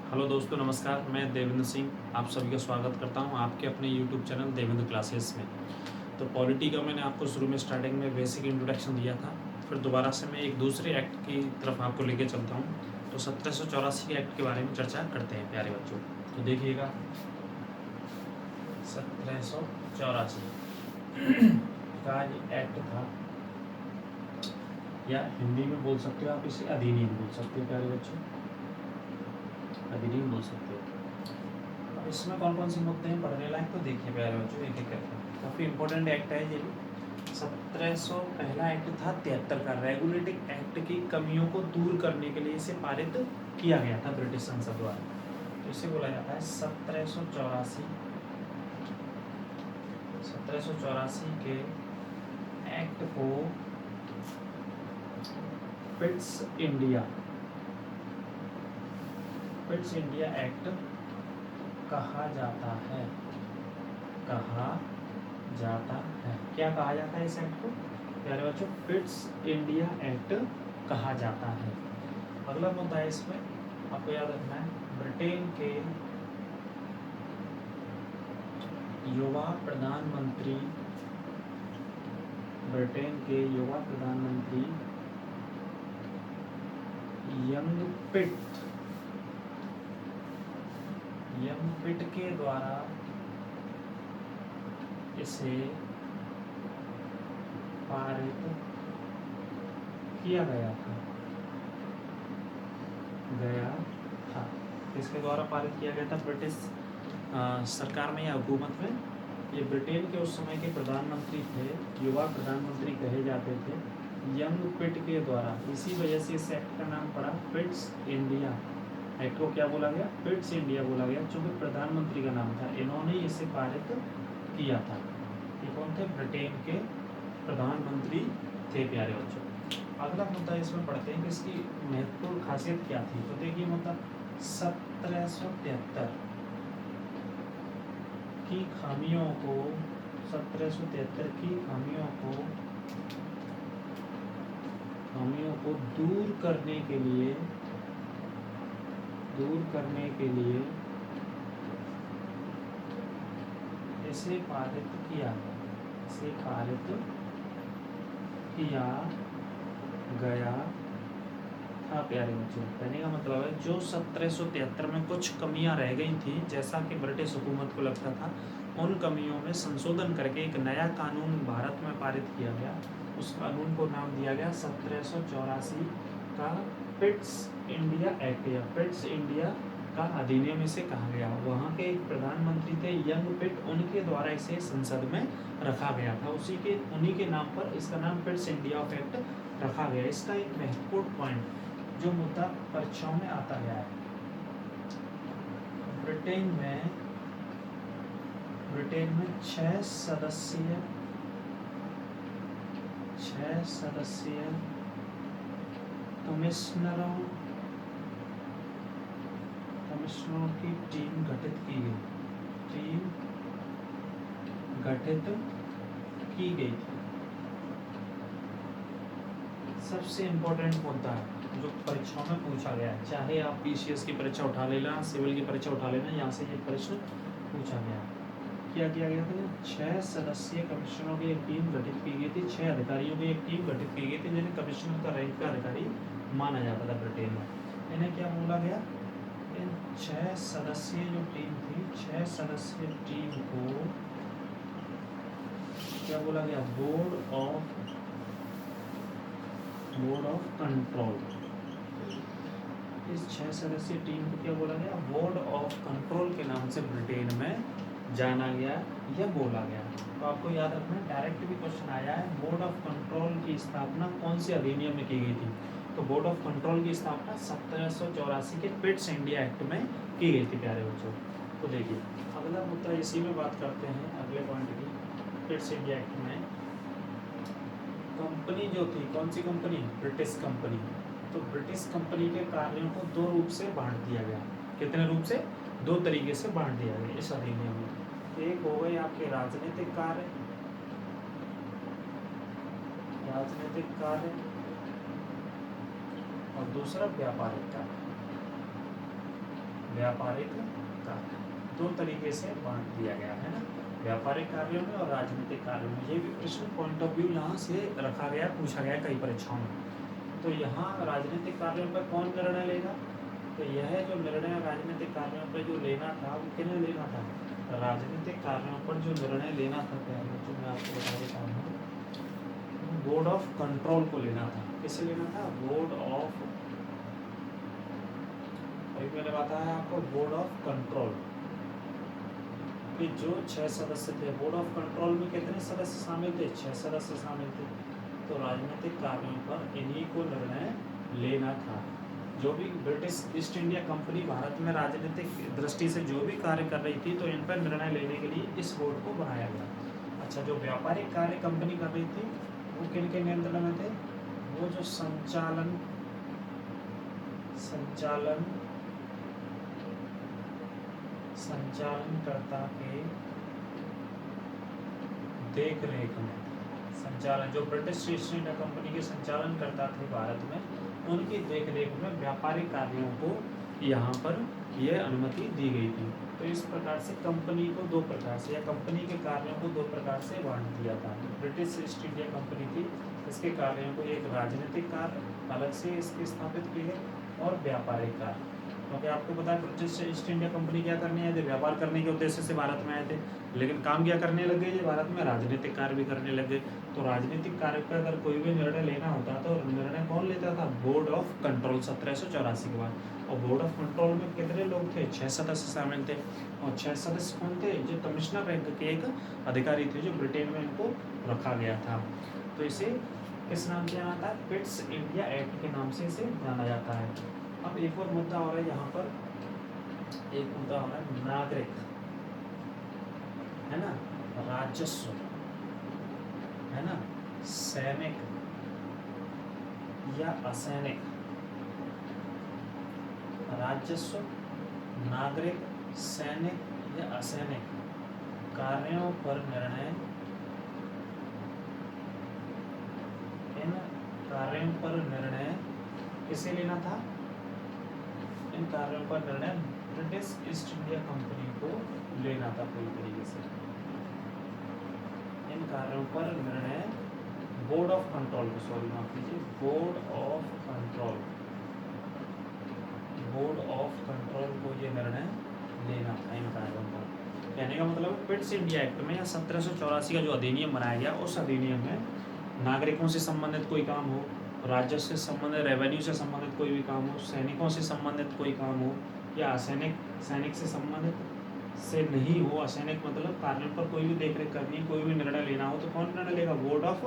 Hello दोस्तों, नमस्कार। मैं देवेंद्र सिंह आप सभी का स्वागत करता हूं आपके अपने यूट्यूब चैनल देवेंद्र क्लासेस में। तो पॉलिटी का मैंने आपको शुरू में स्टार्टिंग में बेसिक इंट्रोडक्शन दिया था। फिर दोबारा से मैं एक दूसरे एक्ट की तरफ आपको लेके चलता हूं। तो 1784 के एक्ट के बारे में चर्चा करते हैं प्यारे बच्चों। तो देखिएगा 1784 का ये एक्ट था, या हिंदी में बोल सकते हो आप इसे अधिनियम बोल सकते हो प्यारे बच्चों, अधिनियम बोल सकते हो। अब इसमें कौन कौन से मुद्दे हैं पढ़ने लायक, तो देखिए प्यारे बच्चों एक एक करके। काफ़ी इंपॉर्टेंट एक्ट है ये भी। 1700 पहला एक्ट था 73 का, रेगुलेटिंग एक्ट की कमियों को दूर करने के लिए इसे पारित किया गया था ब्रिटिश संसद द्वारा। तो इसे बोला जाता है 1784 के एक्ट को पिट्स इंडिया एक्ट कहा जाता है। क्या कहा जाता है इस एक्ट को प्यारे बच्चों? पिट्स इंडिया एक्ट कहा जाता है। अगला मुद्दा है इसमें आपको याद रखना है, ब्रिटेन के युवा प्रधानमंत्री यंग पिट के द्वारा इसे पारित किया गया था। किसके द्वारा पारित किया गया था? ब्रिटिश सरकार में या हुकूमत में। ये ब्रिटेन के उस समय के प्रधानमंत्री थे, युवा प्रधानमंत्री कहे जाते थे, यंग पिट के द्वारा। इसी वजह से इस एक्ट का नाम पड़ा पिट्स इंडिया एक्ट को। क्या बोला गया? पिट्स इंडिया बोला गया, क्योंकि प्रधानमंत्री का नाम था। इन्होंने इसे पारित किया था। ये कौन थे? ब्रिटेन के प्रधानमंत्री थे प्यारे बच्चों। अगला मुद्दा इसमें पढ़ते हैं कि इसकी महत्वपूर्ण खासियत क्या थी। तो देखिए मुद्दा 1773 की खामियों को 1773 की खामियों को दूर करने के लिए इसे पारित किया गया था प्यारे बच्चों। कहने का मतलब है जो 1773 में कुछ कमियां रह गई थी, जैसा कि ब्रिटिश हुकूमत को लगता था, उन कमियों में संशोधन करके एक नया कानून भारत में पारित किया गया। उस कानून को नाम दिया गया 1784 का पिट्स इंडिया एक्ट, या पिट्स इंडिया का अधिनियम इसे कहा गया। वहाँ के एक प्रधानमंत्री थे यंग पिट, उनके द्वारा इसे संसद में रखा गया था। उन्हीं के नाम पर इसका नाम पिट्स इंडिया एक्ट रखा गया। इसका एक महत्वपूर्ण पॉइंट जो मुद्दा परीक्षाओं में आता गया है, ब्रिटेन में 6 सदस्यीय कमिश्नरों की टीम गठित की गई थी। सबसे इम्पोर्टेंट मुद्दा है जो परीक्षाओं में पूछा गया है, चाहे आप पीसीएस की परीक्षा उठा लेना, सिविल की परीक्षा उठा लेना, यहाँ से ये प्रश्न पूछा गया। क्या किया गया था? 6 सदस्यीय कमिश्नरों की एक टीम गठित की गई थी, 6 अधिकारियों की एक टीम गठित की गई थी, जिन्हें कमिश्नर का रैंक का अधिकारी माना जाता था ब्रिटेन में। इन्हें क्या बोला गया? इन 6 सदस्यीय जो टीम थी, 6 सदस्यीय टीम को क्या बोला गया? Board of control. इस 6 सदस्यीय टीम को क्या बोला गया? बोर्ड ऑफ कंट्रोल के नाम से ब्रिटेन में जाना गया या बोला गया। तो आपको याद रखना, डायरेक्ट भी क्वेश्चन आया है, बोर्ड ऑफ कंट्रोल की स्थापना कौन से अधिनियम में की गई थी? तो बोर्ड ऑफ कंट्रोल की स्थापना 1784 के पिट्स इंडिया एक्ट में की गई थी प्यारे बच्चों। तो देखिए अगला मुद्दा इसी में बात करते हैं, अगले पॉइंट की। पिट्स इंडिया एक्ट में कंपनी जो थी, कौन सी कंपनी? British company. तो ब्रिटिश कंपनी के कार्यों को 2 रूप से बांट दिया गया। कितने रूप से? 2 तरीके से बांट दिया गया इस अधिनियम में। एक हो गए आपके राजनीतिक कार्य और दूसरा व्यापारिक कार्य। व्यापारिक कार्य दो तरीके से बांट दिया गया है ना, व्यापारिक कार्यों में और राजनीतिक कार्यों में। ये भी प्रश्न पॉइंट ऑफ व्यू यहाँ से रखा गया, पूछा गया कई परीक्षाओं में। तो यहाँ राजनीतिक कार्यों पर कौन निर्णय लेगा, तो यह जो निर्णय राजनीतिक कार्यों पर जो लेना था वो किन्हें लेना था, राजनीतिक कार्यों पर जो निर्णय लेना था प्यारे जो मैं आपको बता देता हूँ, बोर्ड ऑफ कंट्रोल को लेना था। किसे लेना था, बोर्ड ऑफ, अभी मैंने बताया आपको बोर्ड ऑफ कंट्रोल कि जो 6 सदस्य थे। बोर्ड ऑफ कंट्रोल में कितने सदस्य शामिल थे, 6 सदस्य शामिल थे। तो राजनीतिक कार्यों पर इन्हीं को निर्णय लेना था। जो भी British East India company Bharat में राजनीतिक दृष्टि से जो भी कार्य कर रही थी, तो इन पर निर्णय लेने के लिए इस बोर्ड को बनाया गया। अच्छा, जो व्यापारिक कार्य कंपनी कर रही थी वो किन के नियंत्रण में थे, वो जो संचालनकर्ता के देख रेख में, संचालन जो ब्रिटिश ईस्ट इंडिया कंपनी के संचालन करता थे भारत में, उनकी देख रेख में व्यापारिक कार्यों को यहाँ पर यह अनुमति दी गई थी। तो इस प्रकार से कंपनी को दो प्रकार से, या कंपनी के कार्यों को दो प्रकार से बांट दिया था। ब्रिटिश ईस्ट इंडिया कंपनी थी, इसके कार्यों को एक राजनीतिक कार्य अलग से इसके स्थापित किए गए और व्यापारिक कार्य। क्योंकि आपको पता है ब्रिटिश ईस्ट इंडिया कंपनी क्या करने आए थे, व्यापार करने के उद्देश्य से भारत में आए थे, लेकिन काम क्या करने लग गए, भारत में राजनीतिक कार्य भी करने लग गए। तो राजनीतिक कार्य पर अगर कोई भी निर्णय लेना होता तो निर्णय कौन लेता था, बोर्ड ऑफ कंट्रोल 1784 के बाद। और बोर्ड ऑफ कंट्रोल में कितने लोग थे, 6 सदस्य शामिल थे। और 6 सदस्य कौन थे, जो कमिश्नर रैंक के एक अधिकारी थे, जो ब्रिटेन में इनको रखा गया था। तो इसे किस नाम से जाना था, पिट्स इंडिया एक्ट के नाम से इसे जाना जाता है। अब एक और मुद्दा हो रहा है यहाँ पर, एक मुद्दा हो रहा है नागरिक, है ना, राजस्व, है ना, सैनिक या असैनिक, राजस्व, नागरिक, सैनिक या असैनिक कार्यों पर निर्णय, इन कार्यों पर निर्णय किसे लेना था, इन कार्यों पर निर्णय ब्रिटिश ईस्ट इंडिया कंपनी को लेना था पूरी तरीके से। इन कार्यों पर निर्णय बोर्ड ऑफ कंट्रोल को, सॉरी माफ कीजिए, बोर्ड ऑफ कंट्रोल को ये निर्णय लेना था इन कार्यों पर। कहने का मतलब पिट्स इंडिया एक्ट में या 1784 का जो अधिनियम बनाया गया, उस अधिनियम में नागरिकों से संबंधित कोई काम हो, राजस्व से संबंधित, रेवेन्यू से संबंधित कोई भी काम हो, सैनिकों से संबंधित कोई काम हो, या सैनिक से संबंधित से नहीं हो, असैनिक मतलब कार्यों पर कोई भी देखरेख करनी, कोई भी निर्णय लेना हो, तो कौन निर्णय लेगा, बोर्ड ऑफ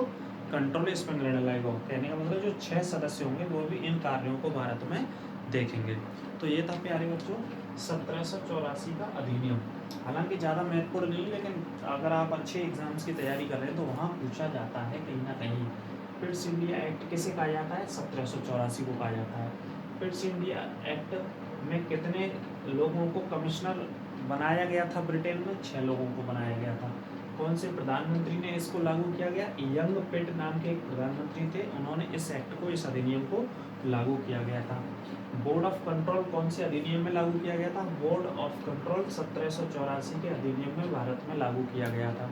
कंट्रोल इस पर निर्णय लेगा। कहने का मतलब जो 6 सदस्य होंगे वो भी इन कार्यों को भारत में देखेंगे। तो ये था प्यारे बच्चों 1784 का अधिनियम। हालांकि ज़्यादा महत्वपूर्ण नहीं, लेकिन अगर आप अच्छे एग्जाम्स की तैयारी कर रहे हैं तो वहाँ पूछा जाता है कहीं ना कहीं। पिट्स इंडिया एक्ट किसे कहा जाता है, 1784 को कहा जाता है। पिट्स इंडिया एक्ट में कितने लोगों को कमिश्नर बनाया गया था ब्रिटेन में, 6 लोगों को बनाया गया था। कौन से प्रधानमंत्री ने इसको लागू किया गया, यंग पिट नाम के एक प्रधानमंत्री थे, उन्होंने इस एक्ट को, इस अधिनियम को लागू किया गया था। बोर्ड ऑफ कंट्रोल कौन से अधिनियम में लागू किया गया था, बोर्ड ऑफ कंट्रोल 1784 के अधिनियम में भारत में लागू किया गया था।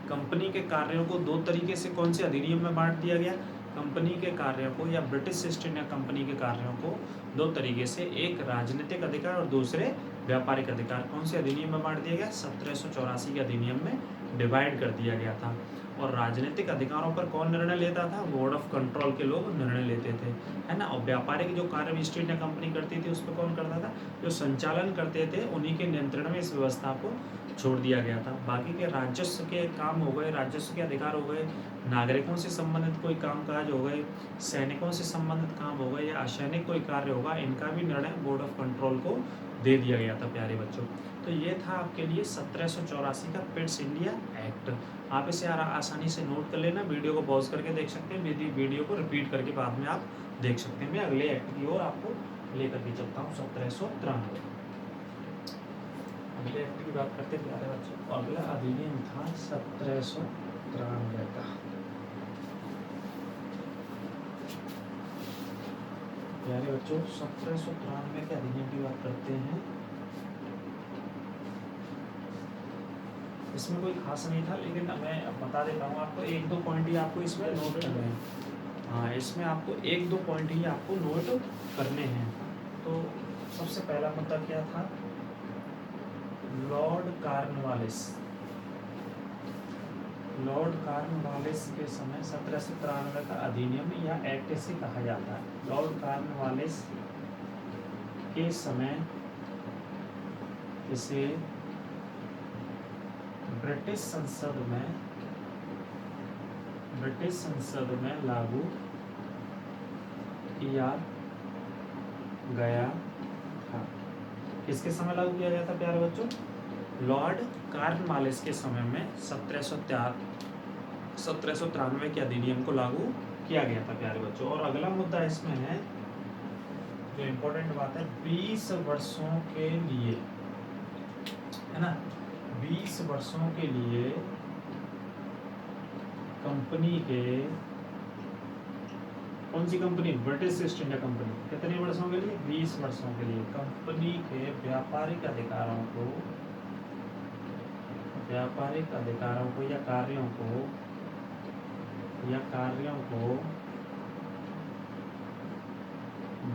कंपनी के कार्यों को दो तरीके से कौन से अधिनियम में बांट दिया गया, कंपनी के कार्यों को या ब्रिटिश ईस्ट इंडिया कंपनी के कार्यों को दो तरीके से, एक राजनीतिक अधिकार और दूसरे व्यापारिक अधिकार, कौन से अधिनियम में बांट दिया गया, 1784 के अधिनियम में डिवाइड कर दिया गया था। और राजनीतिक अधिकारों पर कौन निर्णय लेता था, बोर्ड ऑफ कंट्रोल के लोग निर्णय लेते थे, है ना। और व्यापारिक जो कार्य ईस्ट इंडिया कंपनी करती थी उस पर कौन करता था, जो संचालन करते थे उन्हीं के नियंत्रण में इस व्यवस्था को छोड़ दिया गया था। बाकी के राजस्व के काम हो गए, राजस्व के अधिकार हो गए, नागरिकों से संबंधित कोई कामकाज हो गए, सैनिकों से संबंधित काम हो गए या असैनिक कोई कार्य होगा, इनका भी निर्णय बोर्ड ऑफ कंट्रोल को दे दिया गया था प्यारे बच्चों। तो ये था आपके लिए 1784 का पिट्स इंडिया एक्ट। आप इसे आसानी से नोट कर लेना, वीडियो को पॉज करके देख सकते हैं, मेरी वीडियो को रिपीट करके बाद में आप देख सकते हैं। मैं अगले एक्ट की ओर आपको लेकर के चलता हूँ। 1793 अगले एक्ट की बात करते प्यारे बच्चों। अगला अधिनियम था 1793 का। प्यारे बच्चों 1793 के अधिनियम की बात करते हैं। इसमें कोई खास नहीं था, लेकिन मैं अब बता देता हूँ आपको, एक दो पॉइंट ही आपको इसमें नोट करने हैं। हाँ, इसमें आपको एक दो पॉइंट ही आपको नोट करने हैं। तो सबसे पहला मुद्दा क्या था, लॉर्ड कॉर्नवालिस। लॉर्ड कॉर्नवालिस के समय 1793 का अधिनियम या एक्ट से कहा जाता है। लॉर्ड कॉर्नवालिस के समय इसे ब्रिटिश संसद में लागू किया गया था। किसके समय लागू किया गया था प्यारे बच्चों? लॉर्ड कॉर्नवालिस के समय में 1793 के अधिनियम को लागू किया गया था प्यारे बच्चों। और अगला मुद्दा इसमें है, जो इम्पोर्टेंट बात है, 20 वर्षों के लिए, है ना, 20 वर्षों के लिए कंपनी के, कौन सी company? British East India Company. कितने वर्षों के लिए? 20 वर्षों के लिए कंपनी के व्यापारिक अधिकारों को या कार्यों को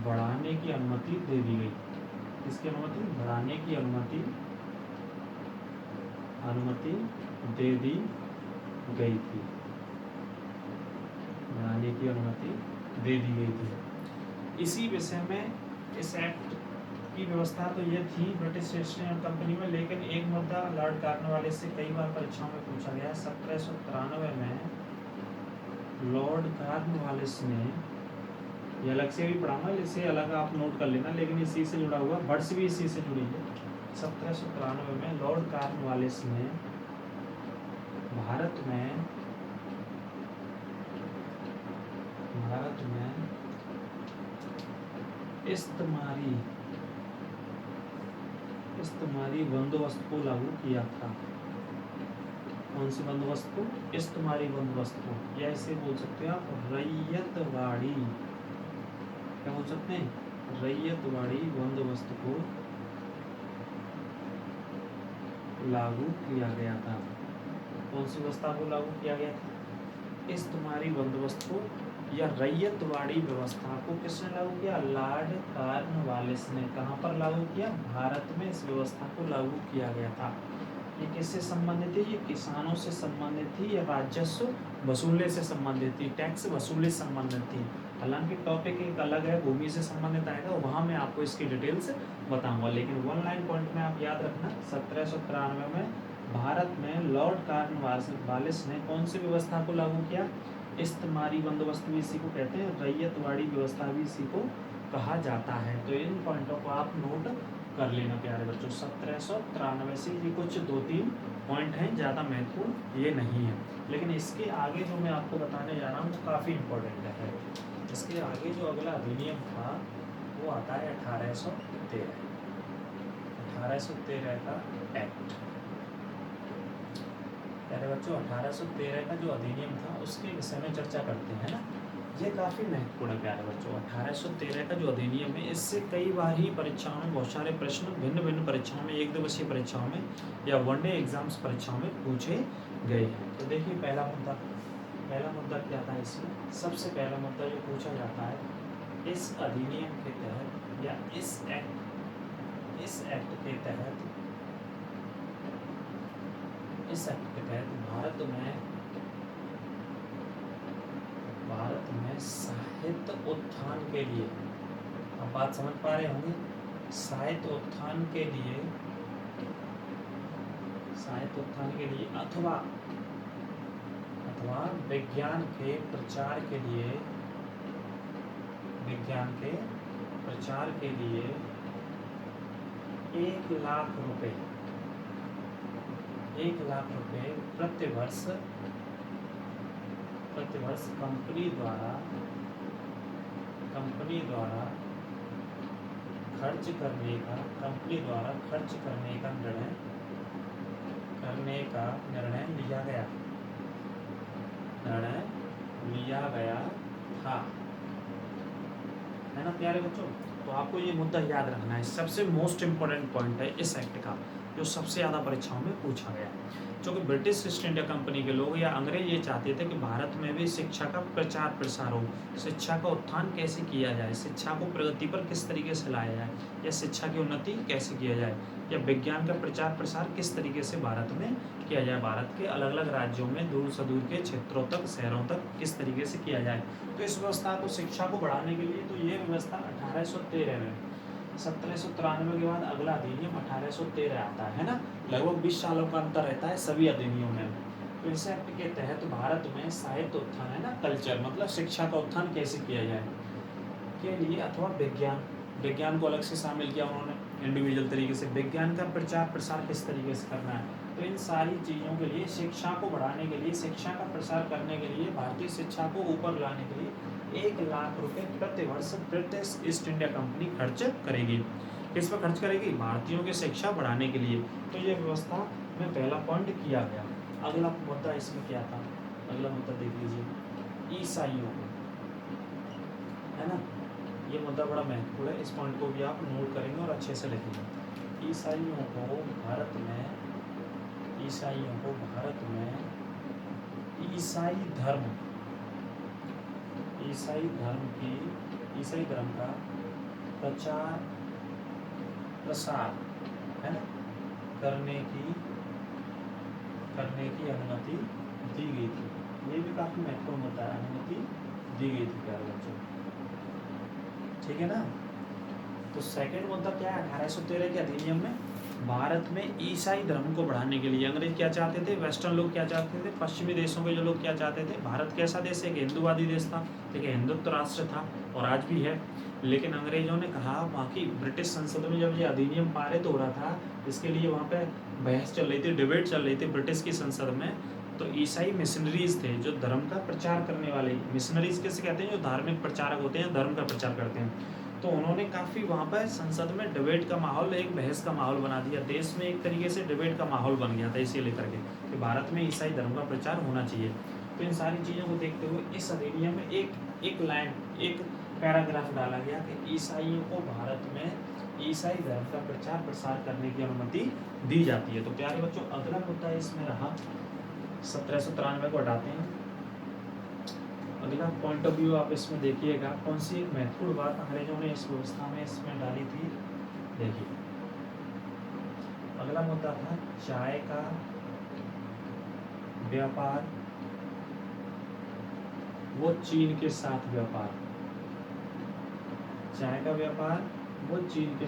बढ़ाने की अनुमति दे दी गई। किसकी अनुमति? बढ़ाने की अनुमति दे दी गई थी। बढ़ाने की अनुमति दे दी गई थी। इसी विषय में इस एक्ट की व्यवस्था तो ये थी ब्रिटिश ईस्ट इंडिया कंपनी में, लेकिन एक मुद्दा लॉर्ड कॉर्नवालिस से कई बार परीक्षाओं में पूछा गया। 1793 में लॉर्ड कॉर्नवालिस ने, ये अलग से भी पढ़ाऊंगा, इसे अलग आप नोट कर लेना, लेकिन इसी से जुड़ा हुआ वर्ष भी इसी से जुड़ी है। 1793 में लॉर्ड कॉर्नवालिस ने भारत में इस्तेमारी बंदोबस्त को लागू किया था। कौन सी बंदोबस्त को? इस्तेमारी बंदोबस्त को, या इसे बोल सकते हैं आप रैयतवाड़ी। क्या बोल सकते हैं? रैयतवाड़ी बंदोबस्त को लागू किया गया था। कौन सी व्यवस्था को लागू किया गया था? इस्तेमारी बंदोबस्त को या रैयतवाड़ी व्यवस्था को किसने लागू किया? लॉर्ड कॉर्नवालिस ने। कहाँ पर लागू किया? भारत में इस व्यवस्था को लागू किया गया था। ये किससे संबंधित थी? ये किसानों से संबंधित थी, या राजस्व वसूलने से संबंधित थी, टैक्स वसूली से संबंधित थी। हालांकि टॉपिक एक अलग है, भूमि से संबंधित आएगा, वहाँ मैं आपको इसकी डिटेल्स बताऊंगा, लेकिन वन लाइन पॉइंट में आप याद रखना, 1793 में भारत में लॉर्ड कॉर्नवालिस ने कौन सी व्यवस्था को लागू किया? इस्तेमारी बंदोबस्त भी इसी को कहते हैं, रैयतवाड़ी व्यवस्था भी इसी को कहा जाता है। तो इन पॉइंटों को आप नोट कर लेना प्यारे बच्चों। 1793 से ये कुछ 2-3 पॉइंट हैं, ज़्यादा महत्वपूर्ण ये नहीं है, लेकिन इसके आगे जो मैं आपको बताने जा रहा हूँ वो काफ़ी इम्पोर्टेंट है। इसके आगे जो अगला अधिनियम था वो आता है 1813 का एक्ट। प्यारे बच्चों, 1813 का जो अधिनियम था उसके विषय में चर्चा करते हैं ना, ये काफ़ी महत्वपूर्ण है प्यारे बच्चों। 1813 का जो अधिनियम है, इससे कई बार ही परीक्षाओं में बहुत सारे प्रश्न भिन्न भिन्न परीक्षाओं में, एक दिवसीय परीक्षाओं में या वनडे एग्जाम्स परीक्षाओं में पूछे गए हैं। तो देखिए पहला मुद्दा क्या था इसमें? सबसे पहला मुद्दा जो पूछा जाता है, इस अधिनियम के तहत या इस एक्ट के तहत भारत में साहित्य उत्थान के लिए, आप बात समझ पा रहे होंगे, साहित्य उत्थान के लिए अथवा विज्ञान के प्रचार के लिए 1 लाख रुपए प्रतिवर्ष कंपनी द्वारा खर्च करने का निर्णय लिया गया था, है ना प्यारे बच्चों। तो आपको ये मुद्दा याद रखना है, सबसे मोस्ट इम्पोर्टेंट पॉइंट है इस एक्ट का, जो सबसे ज़्यादा परीक्षाओं में पूछा गया है। क्योंकि ब्रिटिश ईस्ट इंडिया कंपनी के लोग या अंग्रेज ये चाहते थे कि भारत में भी शिक्षा का प्रचार प्रसार हो, शिक्षा का उत्थान कैसे किया जाए, शिक्षा को प्रगति पर किस तरीके से लाया जाए, या शिक्षा की उन्नति कैसे किया जाए, या विज्ञान का प्रचार प्रसार किस तरीके से भारत में किया जाए, भारत के अलग अलग राज्यों में दूर सुदूर के क्षेत्रों तक, शहरों तक किस तरीके से किया जाए। तो इस व्यवस्था को, शिक्षा को बढ़ाने के लिए, तो ये व्यवस्था 1813 में, 1793 के बाद अगला अधिनियम 1813 आता है ना, लगभग 20 सालों का अंतर रहता है सभी अधिनियमों में। तो इस एक्ट के तहत भारत में साहित्य उत्थान है ना, कल्चर मतलब शिक्षा का उत्थान कैसे किया जाए के लिए, अथवा विज्ञान को अलग से शामिल किया उन्होंने इंडिविजुअल तरीके से, विज्ञान का प्रचार प्रसार किस तरीके से करना है। तो इन सारी चीज़ों के लिए, शिक्षा को बढ़ाने के लिए, शिक्षा का प्रसार करने के लिए, भारतीय शिक्षा को ऊपर लाने के लिए 1 लाख रुपए प्रति वर्ष ब्रिटिश ईस्ट इंडिया कंपनी खर्च करेगी। किस पर खर्च करेगी? भारतीयों की शिक्षा बढ़ाने के लिए। तो ये व्यवस्था में पहला पॉइंट किया गया। अगला मुद्दा इसमें क्या था? अगला मुद्दा देख लीजिए, ईसाइयों को, है ना, ये मुद्दा बड़ा महत्वपूर्ण है, इस पॉइंट को भी आप नोट करेंगे और अच्छे से लिखेंगे। ईसाइयों को भारत में ईसाई धर्म का प्रचार प्रसार, है ना, करने की अनुमति दी गई थी। ये भी काफी महत्वपूर्ण मुद्दा है, अनुमति दी गई थी प्यारे बच्चों, ठीक है ना। तो सेकंड मुद्दा क्या है? 1813 के अधिनियम में भारत में ईसाई धर्म को बढ़ाने के लिए अंग्रेज क्या चाहते थे, वेस्टर्न लोग क्या चाहते थे, पश्चिमी देशों के जो लोग क्या चाहते थे, भारत कैसा देश है, एक हिंदुवादी देश था, देखिए हिंदुत्व राष्ट्र था और आज भी है, लेकिन अंग्रेजों ने कहा, वहाँ की ब्रिटिश संसद में जब ये अधिनियम पारित हो रहा था, इसके लिए वहाँ पे बहस चल रही थी, डिबेट चल रही थी ब्रिटिश की संसद में, तो ईसाई मिशनरीज थे जो धर्म का प्रचार करने वाले, मिशनरीज कैसे कहते हैं, जो धार्मिक प्रचारक होते हैं, धर्म का प्रचार करते हैं। तो उन्होंने काफ़ी वहाँ पर संसद में डिबेट का माहौल, एक बहस का माहौल बना दिया, देश में एक तरीके से डिबेट का माहौल बन गया था इसे लेकर के कि भारत में ईसाई धर्म का प्रचार होना चाहिए। तो इन सारी चीज़ों को देखते हुए इस अधिनियम में एक लाइन, एक पैराग्राफ डाला गया कि ईसाइयों को भारत में ईसाई धर्म का प्रचार प्रसार करने की अनुमति दी जाती है। तो प्यारे बच्चों, अगला मुद्दा इसमें रहा 1793 को हटाते हैं। अगला पॉइंट ऑफ व्यू आप इसमें देखिएगा, कौन सी एक महत्वपूर्ण बात अंग्रेजों ने इस व्यवस्था में इसमें डाली थी, देखिए। अगला मुद्दा था चाय का व्यापार वो चीन के साथ व्यापार, चाय का व्यापार वो चीन के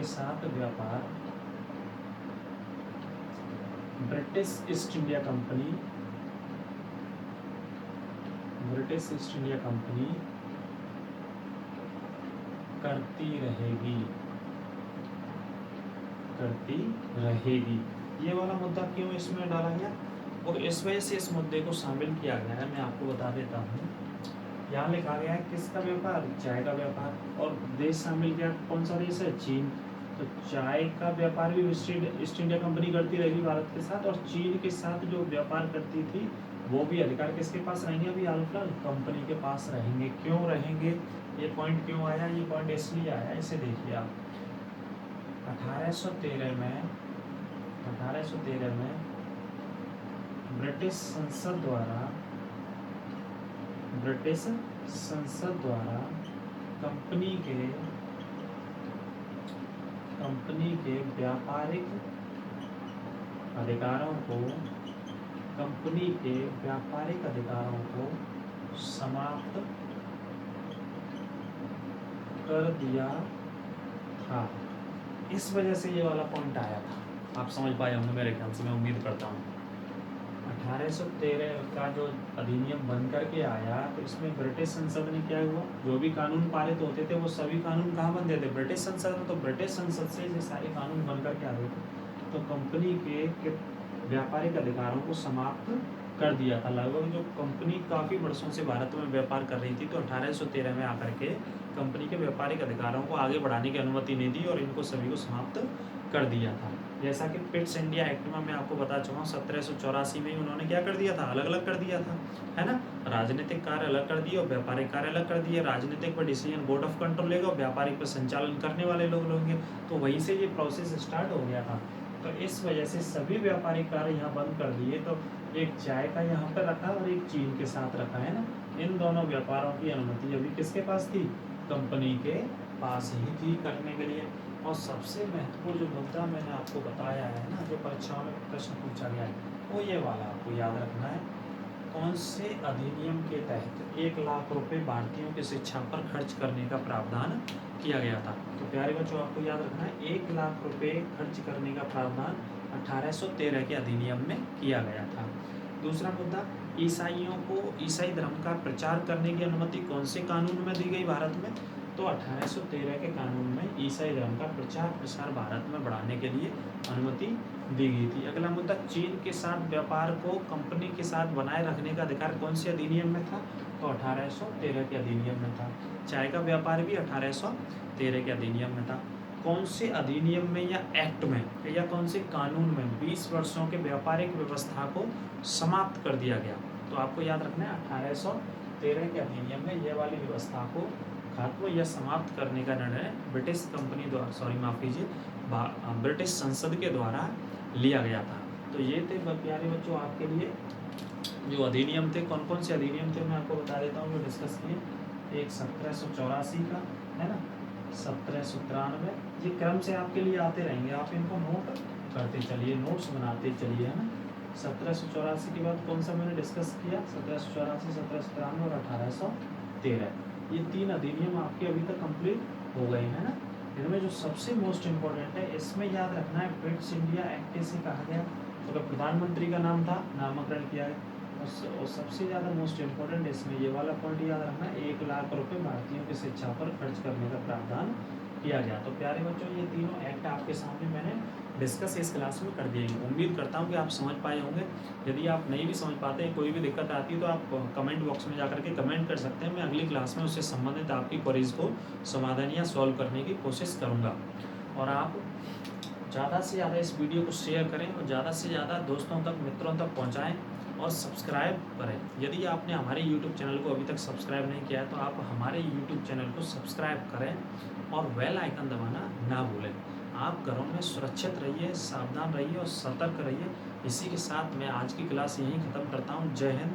साथ व्यापार, ब्रिटिश ईस्ट इंडिया कंपनी करती रहेगी। ये वाला मुद्दा क्यों इसमें डाला गया और इस वजह से इस मुद्दे को शामिल किया गया है, मैं आपको बता देता हूँ। यहाँ लिखा गया है किसका व्यापार, चाय का व्यापार, और देश शामिल किया, कौन सा देश है, चीन। तो चाय का व्यापार भी ईस्ट इंडिया कंपनी करती रहेगी भारत के साथ, और चीन के साथ जो व्यापार करती थी वो भी अधिकार किसके पास रहेंगे, अभी हाल फिलहाल कंपनी के पास रहेंगे। क्यों रहेंगे, ये पॉइंट क्यों आया, ये पॉइंट इसलिए आया, इसे देखिए आप। 1813 में ब्रिटिश संसद द्वारा कंपनी के व्यापारिक अधिकारों को समाप्त कर दिया था। इस वजह से ये वाला पॉइंट आया था, आप समझ पाए होंगे मेरे ख्याल से, मैं उम्मीद करता हूँ। 1813 का जो अधिनियम बन करके आया, तो इसमें ब्रिटिश संसद ने क्या हुआ, जो भी कानून पारित होते थे वो सभी कानून कहाँ बनते थे, ब्रिटिश संसद में। तो ब्रिटिश संसद से ये सारे कानून बन करके आ रहे थे, तो कंपनी के व्यापारिक अधिकारों को समाप्त कर दिया था। लगभग जो कंपनी काफ़ी वर्षों से भारत में व्यापार कर रही थी, तो 1813 में आकर के कंपनी के व्यापारिक अधिकारों को आगे बढ़ाने की अनुमति नहीं दी और इनको सभी को समाप्त कर दिया था। जैसा कि पिट्स इंडिया एक्ट में मैं आपको बता चुका हूँ 1784 में ही उन्होंने क्या कर दिया था, अलग अलग कर दिया था, है ना। राजनीतिक कार्य अलग कर दिए और व्यापारिक कार्य अलग कर दिए। राजनीतिक पर डिसीजन बोर्ड ऑफ कंट्रोल लेगा और व्यापारिक पर संचालन करने वाले लोग होंगे। तो वहीं से ये प्रोसेस स्टार्ट हो गया था। तो इस वजह से सभी व्यापारिक कार्य यहाँ बंद कर दिए। तो एक चाय का यहाँ पर रखा और एक चीन के साथ रखा, है ना। इन दोनों व्यापारों की अनुमति अभी किसके पास थी, कंपनी के पास ही थी करने के लिए। और सबसे महत्वपूर्ण जो मुद्दा मैंने आपको बताया है ना, जो परीक्षाओं में प्रश्न पूछा गया है, वो ये वाला आपको याद रखना है। कौन से अधिनियम के तहत 1 लाख रुपए भारतीयों की शिक्षा पर खर्च करने का प्रावधान किया गया था। तो प्यारे बच्चों आपको याद रखना है 1 लाख रुपए खर्च करने का प्रावधान 1813 के अधिनियम में किया गया था। दूसरा मुद्दा, ईसाइयों को ईसाई धर्म का प्रचार करने की अनुमति कौन से कानून में दी गई भारत में, तो 1813 के कानून में ईसाई धर्म का प्रचार प्रसार भारत में बढ़ाने के लिए अनुमति दी गई थी। अगला मुद्दा, चीन के साथ व्यापार को कंपनी के साथ बनाए रखने का अधिकार कौन से अधिनियम में था, तो 1813 के अधिनियम में था। चाय का व्यापार भी 1813 के अधिनियम में था। कौन से अधिनियम में या एक्ट में या कौन से कानून में 20 वर्षों के व्यापारिक व्यवस्था को समाप्त कर दिया गया, तो आपको याद रखना है 1813 के अधिनियम में यह वाली व्यवस्था को खत्म या समाप्त करने का निर्णय ब्रिटिश कंपनी द्वारा ब्रिटिश संसद के द्वारा लिया गया था। तो ये थे प्यारे बच्चों आपके लिए जो अधिनियम थे। कौन कौन से अधिनियम थे मैं आपको बता देता हूँ जो डिस्कस किए। एक 1784 का, है ना, 1793, ये क्रम से आपके लिए आते रहेंगे, आप इनको नोट करते चलिए, नोट्स बनाते चलिए, है ना। 1784 के बाद कौन सा मैंने डिस्कस किया, 1784, 1793 और 1813। ये 3 अधिनियम आपके अभी तक कंप्लीट हो गए हैं ना। इनमें जो सबसे मोस्ट इम्पोर्टेंट है, इसमें याद रखना है पिट्स इंडिया एक्ट से कहा गया, तो प्रधानमंत्री का नाम था, नामकरण किया गया। और सबसे ज़्यादा मोस्ट इम्पोर्टेंट इसमें ये वाला पॉइंट याद रखना है, 1 लाख रुपए भारतीयों की शिक्षा पर खर्च करने का प्रावधान किया गया। तो प्यारे बच्चों ये तीनों एक्ट आपके सामने मैंने डिस्कस इस क्लास में कर दिए हैं। उम्मीद करता हूँ कि आप समझ पाए होंगे। यदि आप नहीं भी समझ पाते हैं, कोई भी दिक्कत आती है, तो आप कमेंट बॉक्स में जाकर के कमेंट कर सकते हैं। मैं अगली क्लास में उससे संबंधित आपकी क्वेरीज को समाधान या सॉल्व करने की कोशिश करूँगा। और आप ज़्यादा से ज़्यादा इस वीडियो को शेयर करें और ज़्यादा से ज़्यादा दोस्तों तक, मित्रों तक पहुँचाएँ और सब्सक्राइब करें। यदि आपने हमारे YouTube चैनल को अभी तक सब्सक्राइब नहीं किया है, तो आप हमारे YouTube चैनल को सब्सक्राइब करें और बेल आइकन दबाना ना भूलें। आप घरों में सुरक्षित रहिए, सावधान रहिए और सतर्क रहिए। इसी के साथ मैं आज की क्लास यहीं ख़त्म करता हूँ। जय हिंद।